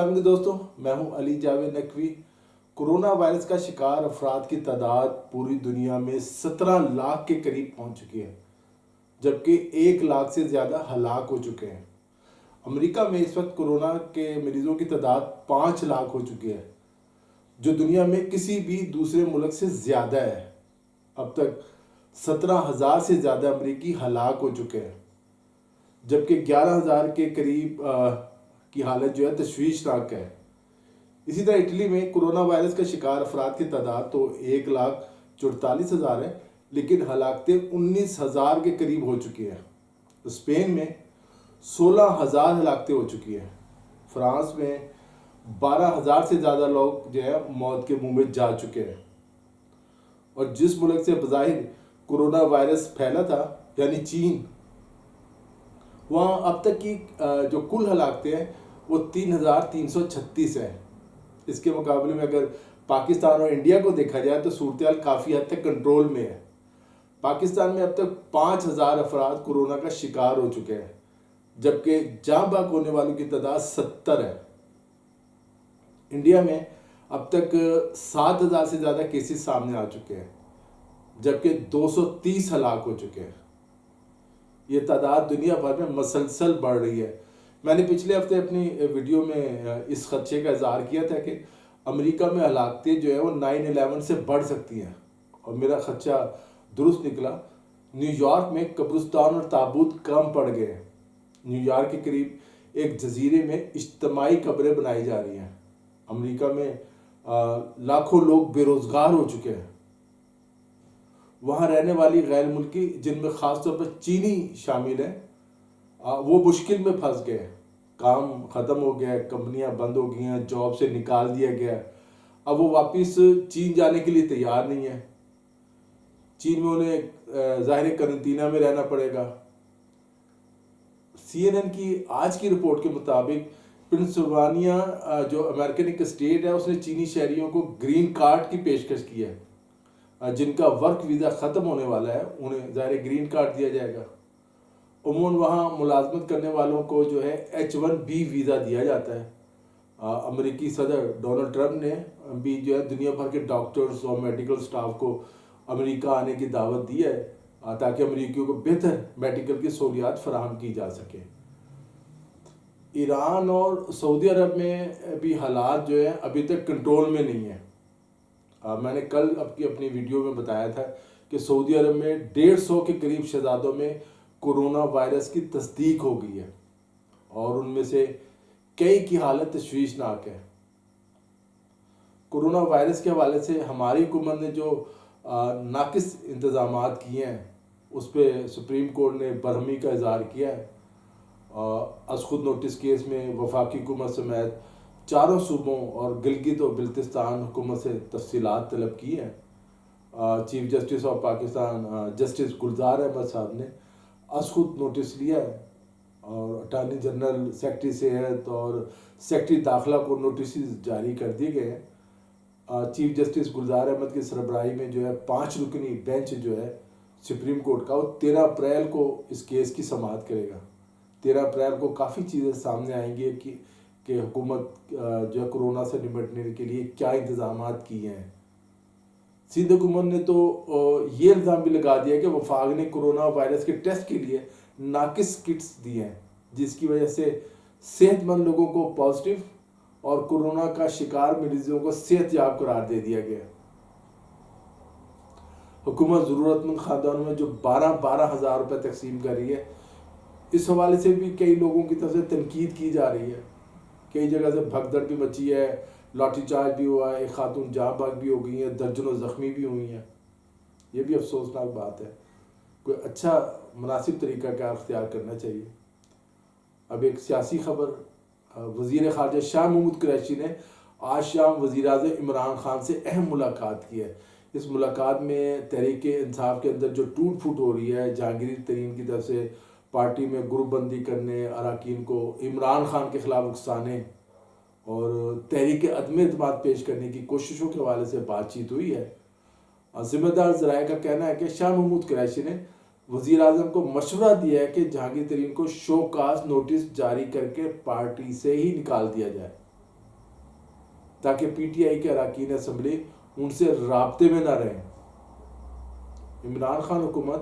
دوستوں، میں ہوں علی جاوید نقوی۔ کورونا وائرس کا شکار افراد کی تعداد پوری دنیا میں 17 لاکھ کے قریب پہنچ چکی ہے، جبکہ 1 لاکھ سے زیادہ ہلاک ہو چکے ہیں۔ امریکہ میں اس وقت کورونا کے مریضوں کی تعداد 5 لاکھ ہو چکی ہے، جو دنیا میں کسی بھی دوسرے ملک سے زیادہ ہے۔ اب تک 17,000 سے زیادہ امریکی ہلاک ہو چکے ہیں، جبکہ 11,000 کے قریب کی حالت جو ہے تشویشناک ہے۔ اسی طرح اٹلی میں کورونا وائرس کا شکار افراد کی تعداد تو 1,44,000 ہے، لیکن ہلاکتیں 19,000 کے قریب ہو چکی ہیں۔ اسپین میں 16,000 ہلاکتیں ہو چکی ہیں۔ فرانس میں 12,000 سے زیادہ لوگ جو ہے موت کے منہ میں جا چکے ہیں۔ اور جس ملک سے بظاہر کورونا وائرس پھیلا تھا یعنی چین، وہاں اب تک کی جو کل ہلاکتیں ہیں وہ 3,336 ہیں۔ اس کے مقابلے میں اگر پاکستان اور انڈیا کو دیکھا جائے تو صورتحال کافی حد تک کنٹرول میں ہے۔ پاکستان میں اب تک 5,000 افراد کورونا کا شکار ہو چکے ہیں، جبکہ جاں بحق ہونے والوں کی تعداد 70 ہے۔ انڈیا میں اب تک 7,000 سے زیادہ کیسز سامنے آ چکے ہیں، جبکہ 230 ہلاک ہو چکے ہیں۔ یہ تعداد دنیا بھر میں مسلسل بڑھ رہی ہے۔ میں نے پچھلے ہفتے اپنی ویڈیو میں اس خدشے کا اظہار کیا تھا کہ امریکہ میں ہلاکتیں جو ہیں وہ 9/11 سے بڑھ سکتی ہیں، اور میرا خدشہ درست نکلا۔ نیو یارک میں قبرستان اور تابوت کم پڑ گئے ہیں۔ نیو یارک کے قریب ایک جزیرے میں اجتماعی قبریں بنائی جا رہی ہیں۔ امریکہ میں لاکھوں لوگ بے روزگار ہو چکے ہیں۔ وہاں رہنے والی غیر ملکی، جن میں خاص طور پر چینی شامل ہیں، وہ مشکل میں پھنس گئے۔ کام ختم ہو گیا، کمپنیاں بند ہو گئی ہیں، جاب سے نکال دیا گیا۔ اب وہ واپس چین جانے کے لیے تیار نہیں ہے۔ چین میں انہیں ظاہر قرنطینہ میں رہنا پڑے گا۔ CNN کی آج کی رپورٹ کے مطابق پنسلوانیا جو امریکن ایک اسٹیٹ ہے، اس نے چینی شہریوں کو گرین کارڈ کی پیشکش کی ہے۔ جن کا ورک ویزا ختم ہونے والا ہے انہیں ظاہر گرین کارڈ دیا جائے گا۔ عموماً وہاں ملازمت کرنے والوں کو جو ہے H1B ویزا دیا جاتا ہے۔ امریکی صدر ڈونلڈ ٹرمپ نے بھی جو ہے دنیا بھر کے ڈاکٹرز اور میڈیکل سٹاف کو امریکہ آنے کی دعوت دی ہے، تاکہ امریکیوں کو بہتر میڈیکل کی سہولیات فراہم کی جا سکے۔ ایران اور سعودی عرب میں بھی حالات جو ہیں ابھی تک کنٹرول میں نہیں ہیں۔ میں نے کل اپنی ویڈیو میں بتایا تھا کہ سعودی عرب میں 150 کے قریب شہزادوں میں کورونا وائرس کی تصدیق ہو گئی ہے، اور ان میں سے کئی کی حالت تشویشناک ہے۔ کورونا وائرس کے حوالے سے ہماری حکومت نے جو ناقص انتظامات کیے ہیں، اس پہ سپریم کورٹ نے برہمی کا اظہار کیا ہے۔ از خود نوٹس کیس میں وفاقی حکومت سمیت 4 صوبوں اور گلگت و بلتستان حکومت سے تفصیلات طلب کی ہیں۔ Chief justice of Pakistan justice Gulzar Ahmed صاحب نے از خود نوٹس لیا ہے، اور اٹارنی جنرل، سیکرٹری صحت اور سیکرٹری داخلہ کو نوٹسز جاری کر دیے گئے ہیں۔ چیف جسٹس گلزار احمد کی سربراہی میں جو ہے 5 رکنی بینچ جو ہے سپریم کورٹ کا، وہ 13 اپریل کو اس کیس کی سماعت کرے گا۔ 13 اپریل کو کافی چیزیں سامنے آئیں گی کہ حکومت جو ہے کورونا سے نمٹنے کے لیے کیا انتظامات کیے ہیں۔ سندھ حکومت نے تو یہ الزام بھی لگا دیا کہ وفاق نے کورونا وائرس کے ٹیسٹ کے لیے ناقص کٹس دی ہیں، جس کی وجہ سے صحت مند لوگوں کو پازیٹیو اور کورونا کا شکار مریضوں کو صحت یاب قرار دے دیا گیا۔ حکومت ضرورت مند خاندانوں میں جو 12 ہزار روپے تقسیم کر رہی ہے، اس حوالے سے بھی کئی لوگوں کی طرف سے تنقید کی جا رہی ہے۔ کئی جگہ سے بھگدڑ بھی مچی ہے، لاٹھی چارج بھی ہوا ہے، ایک خاتون جاں بحق بھی ہو گئی ہیں، درجنوں زخمی بھی ہوئی ہیں۔ یہ بھی افسوسناک بات ہے۔ کوئی اچھا مناسب طریقہ کار اختیار کرنا چاہیے۔ اب ایک سیاسی خبر، وزیر خارجہ شاہ محمود قریشی نے آج شام وزیر اعظم عمران خان سے اہم ملاقات کی ہے۔ اس ملاقات میں تحریک انصاف کے اندر جو ٹوٹ پھوٹ ہو رہی ہے، جہانگیر ترین کی طرف سے پارٹی میں گروپ بندی کرنے، اراکین کو عمران خان کے خلاف اکسانے اور تحریک عدم اعتماد پیش کرنے کی کوششوں کے حوالے سے بات چیت ہوئی ہے۔ ذمہ دار ذرائع کا کہنا ہے کہ شاہ محمود قریشی نے وزیر اعظم کو مشورہ دیا ہے کہ جہانگیر ترین کو شو کاز نوٹس جاری کر کے پارٹی سے ہی نکال دیا جائے۔ تاکہ پی ٹی آئی کے اراکین اسمبلی ان سے رابطے میں نہ رہیں۔ عمران خان حکومت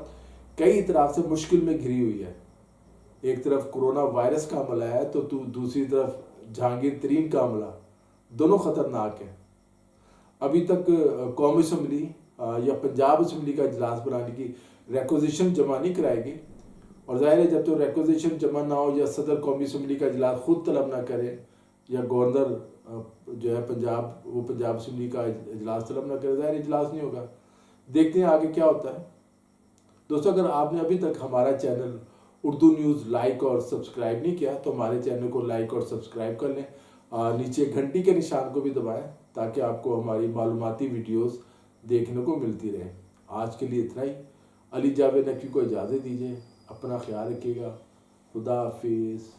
کئی اطراف سے مشکل میں گھری ہوئی ہے، ایک طرف کرونا وائرس کا عملہ ہے تو دوسری طرف جہانگیر ترین کا عملہ، دونوں خطرناک ہیں۔ ابھی تک قومی اسمبلی یا پنجاب اسمبلی کا اجلاس بنانے کی ریکوزیشن جمع نہیں کرائے گی، اور ظاہر ہے جب تو ریکوزیشن جمع نہ ہو یا صدر قومی اسمبلی کا اجلاس خود طلب نہ کرے یا گورنر جو ہے پنجاب اسمبلی کا اجلاس طلب نہ کرے، ظاہر اجلاس نہیں ہوگا۔ دیکھتے ہیں آگے کیا ہوتا ہے۔ دوستو اگر آپ نے ابھی تک ہمارا چینل اردو نیوز لائک اور سبسکرائب نہیں کیا تو ہمارے چینل کو لائک اور سبسکرائب کر لیں، نیچے گھنٹی کے نشان کو بھی دبائیں تاکہ آپ کو ہماری معلوماتی ویڈیوز دیکھنے کو ملتی رہے۔ آج کے لیے اتنا ہی۔ علی جاوید نقوی کو اجازت دیجیے، اپنا خیال رکھیے گا۔ خدا حافظ۔